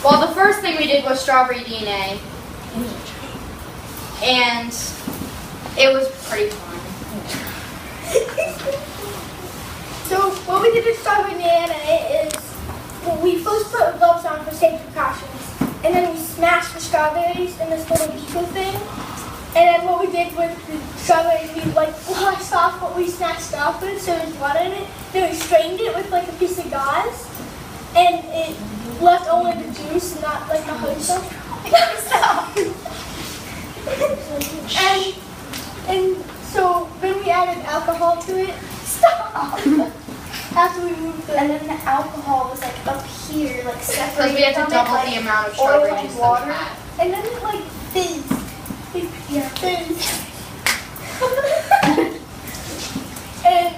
Well, the first thing we did was strawberry DNA. And it was pretty fun. So what we did with strawberry DNA is we first put gloves on for safety precautions, and then we smashed the strawberries in this little beaker thing. And then what we did with the strawberries, we washed off what we smashed off with, so there's water in it. Then we strained it with like a piece of gauze, and it left only the juice, not like the hard stuff. and so then we added alcohol to it. Stop. After we moved it. And then the alcohol was like up here, like separated. Because we had to double the amount of strawberry juice that we had. And then it like fizzed. Fizzed. And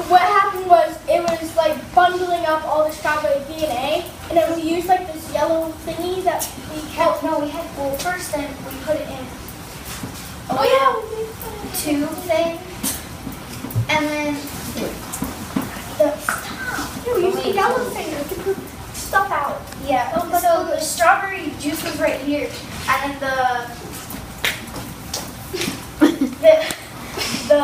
what happened was it was like bundling up all the strawberry DNA, and then we used like this yellow thingy that we kept. First then we put it in Oh yeah, we did. tube thing, and then We used the yellow finger to put stuff out. yeah. So the strawberry juice was right here, and then the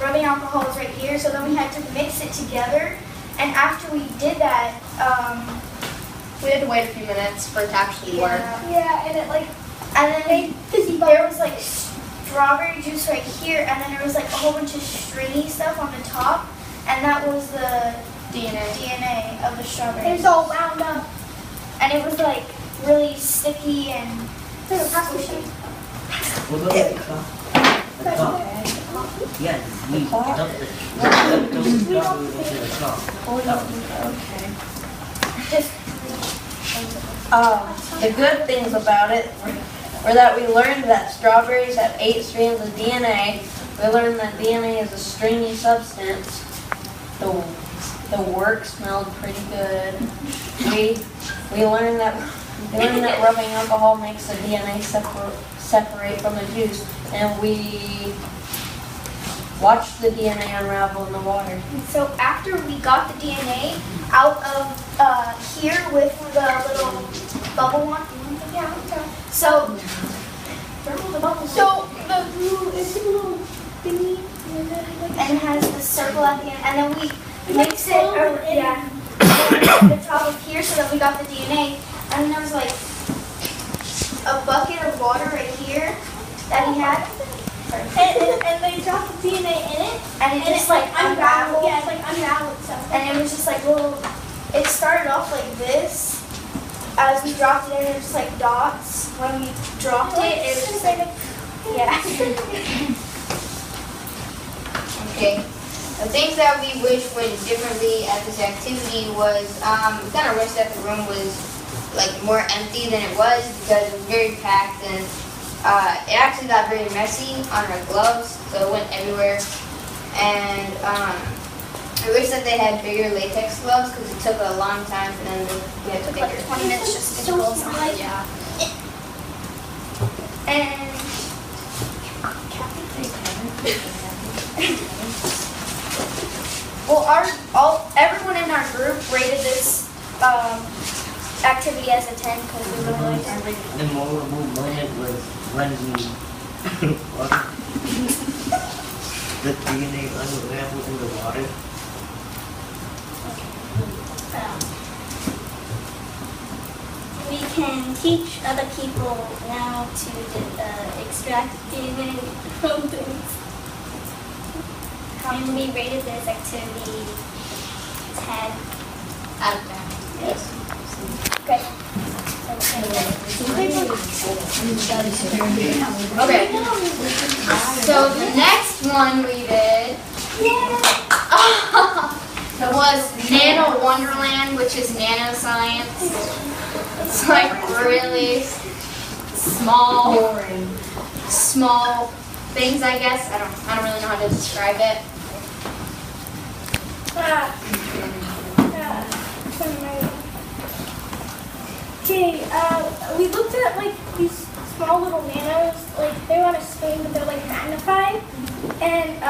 rubbing alcohol was right here. So then we had to mix it together, and after we did that, We had to wait a few minutes for it to actually work. Yeah, and it like and then made fizzy there bubbles. was like strawberry juice right here, and then there was like a whole bunch of stringy stuff on the top, and that was the DNA of the strawberry. It was all wound up. And it was like really sticky and Squishy. Yeah, we dumped those strawberries into the cup. The good things about it were that we learned that strawberries have 8 strands of DNA. We learned that DNA is a stringy substance. The work smelled pretty good. We learned that rubbing alcohol makes the DNA separate from the juice, and we watched the DNA unravel in the water. so after we got the DNA out of here with the little bubble one, so the bubble So the blue is a little thingy. and it has the circle at the end, and then we mix it fold it in. the top of here, so that we got the DNA, and then there was like a bucket of water right here that he had, And they dropped the DNA in it, and it just like unraveled. Yeah, it's like unraveled stuff. And it was just like little, it started off like this. As we dropped it in, it was just like dots. When we dropped it, it was just like, yeah. Okay. The things that we wish went differently at this activity was we kind of wished that the room was like more empty than it was because it was very packed, and it actually got very messy on our gloves, so it went everywhere. And I wish that they had bigger latex gloves because it took a long time for them to get bigger. Like 20 minutes just to get the gloves on. Yeah. And well, everyone in our group rated this activity as a 10 because we really liked it. The memorable moment was when we the DNA unraveled in the water. We can teach other people now to extract DNA from things. And we rated this activity 10 Out of 10. Yes. Okay. Okay. So the next one we did was Nano Wonderland, which is nanoscience. It's like really small things, I guess. I don't really know how to describe it. Okay, we looked at like these small little nanos, like they were on a screen but they're like magnified, and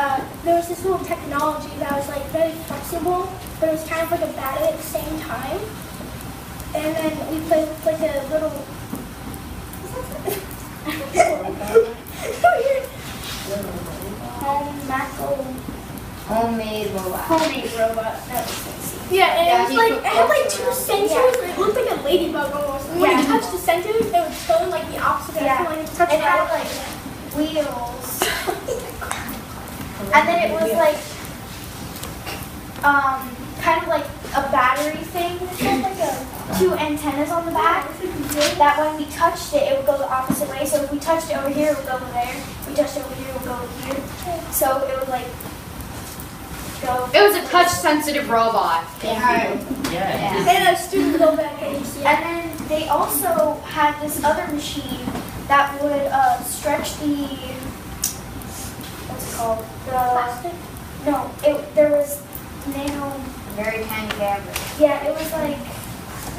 there was this little technology that was like very flexible, but it was kind of like a battery at the same time. And then we played with homemade robot. Homemade robot. That was fancy. Yeah, and Yeah, it was he like, put it had like bolts two around. sensors, and it looked like a ladybug almost. And when you Yeah. touched the sensors, it would turn like the opposite direction when you touched It the had other. like wheels. And then it was like, kind of like a battery thing. It had like two antennas on the back. That when we touched it, it would go the opposite way. So if we touched it over here, it would go over there. If we touched it over here, it would go over here. So it would like go. It was a touch-sensitive robot. Yeah. And a student go back and you see it. And then they also had this other machine that would stretch the, what's it called? Plastic. No, there was nano, Very tiny fabric. yeah, it was like,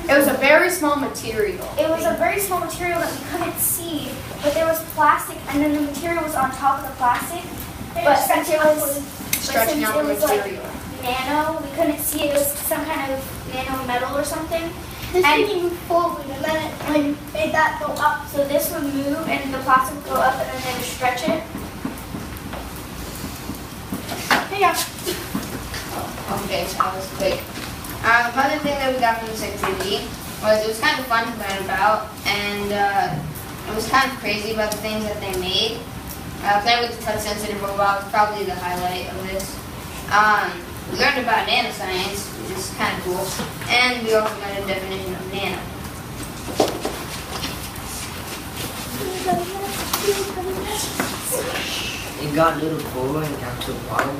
It was a very small material. it was a very small material that we couldn't see, but there was plastic, and then the material was on top of the plastic. But since it was, Stretching out the material. nano, we couldn't see it. It was some kind of nano metal or something. This And- thing moved forward, and then it like made that go up. So this would move, and the plastic would go up, and then they would stretch it. Yeah. Okay, so that was quick. Another thing that we got from this activity was it was kind of fun to learn about, and it was kind of crazy about the things that they made. Playing with the touch-sensitive robot was probably the highlight of this. We learned about nanoscience, which is kind of cool, and we also learned a definition of nano. It got a little boring after a while.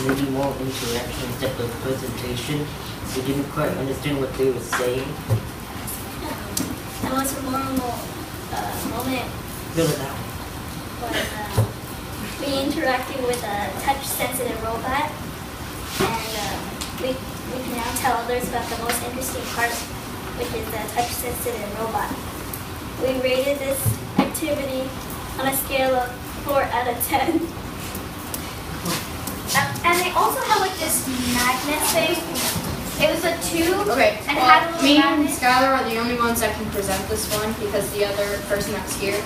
Maybe more interaction instead of presentation. We didn't quite understand what they were saying. The most memorable moment Feel it out. was we interacted with a touch-sensitive robot, and we can now tell others about the most interesting part, which is the touch-sensitive robot. We rated this activity on a scale of 4 out of 10. And they also had like this magnet thing. It was a tube. Okay, And had a little me and magnet. Skylar are the only ones that can present this one because the other person that's here.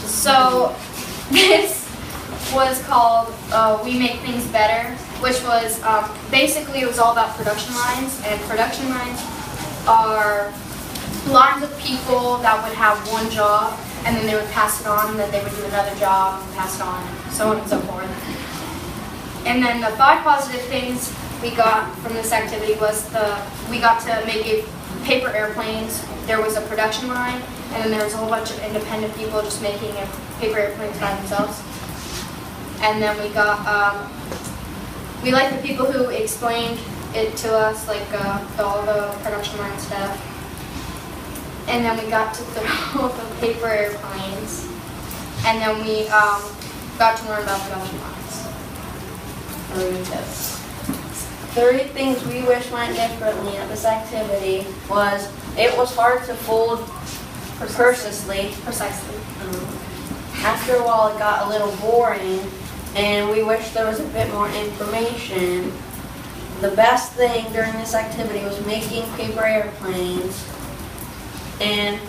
So this was called We Make Things Better, which was basically it was all about production lines, and production lines are lines of people that would have one job, and then they would pass it on, and then they would do another job, and pass it on, and so on and so forth. And then the 5 positive things we got from this activity was we got to make paper airplanes. There was a production line, and then there was a whole bunch of independent people just making paper airplanes by themselves. And then we got, we liked the people who explained it to us, like all the production line stuff. And then we got to throw the paper airplanes, and then we got to learn about production lines. 3 things we wish went differently at this activity was it was hard to fold precisely. After a while it got a little boring and we wish there was a bit more information. The best thing during this activity was making paper airplanes, and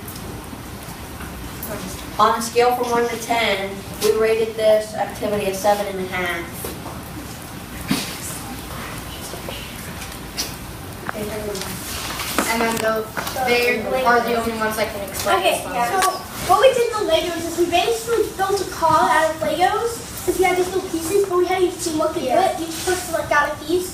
on a scale from 1 to 10 we rated this activity a 7.5. And then they are the only ones that can explain Okay, this one. so what we did in the Legos is we basically built a car out of Legos because we had these little pieces, but we had to use teamwork to do it. Each person like got a piece.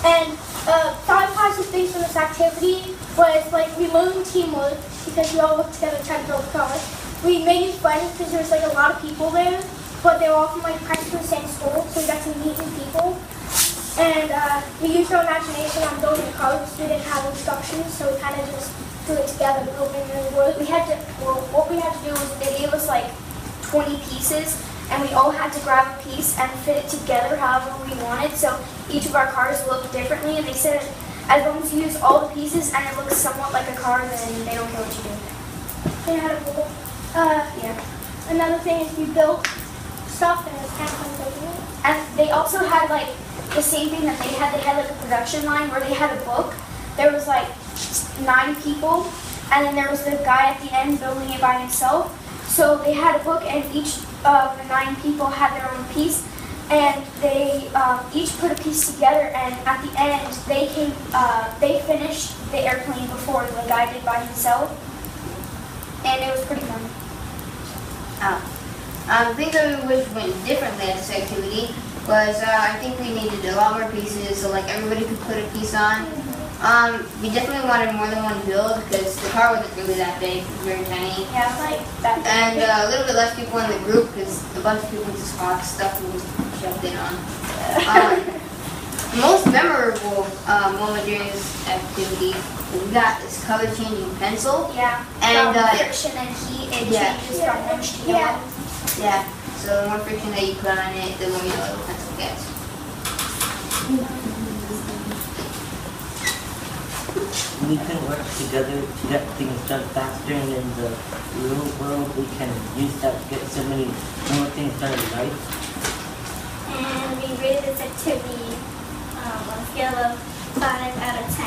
And 5 positive things from this activity was like we learned teamwork because we all worked together trying to build a car. We made new friends because there was like a lot of people there, but they were all from like practically the same school, so we got to meet new people. And we used our imagination on building cars. We didn't have instructions, so we kind of just threw it together, hoping it would work. What we had to do was they gave us like 20 pieces, and we all had to grab a piece and fit it together however we wanted. So each of our cars looked differently, and they said as long as you use all the pieces and it looks somewhat like a car, then they don't care what you do. They had a little. Yeah. Another thing is we built stuff, and it was kind of fun building it. And they also had like the same thing that they had. They had like a production line where they had a book. There was like 9 people, and then there was the guy at the end building it by himself. So they had a book, and each of the 9 people had their own piece, and they each put a piece together. And at the end, they finished the airplane before the guy did by himself, and it was pretty fun. Things that we wish went differently at this activity was I think we needed a lot more pieces so like everybody could put a piece on. We definitely wanted more than one build because the car wasn't really that big, it was very tiny. Yeah, like that. And a little bit less people in the group because a bunch of people just got stuff we was shoved in on. The most memorable moment during this activity was we got this color changing pencil. Yeah. And from friction and heat, it changes from orange to yellow. Yeah, so the more friction that you put on it, the more yellow the pencil gets. We can work together to get things done faster, and in the real world, we can use that to get so many more things done in life. And we rated this activity on a scale of 5 out of 10.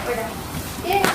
We're done. Yeah.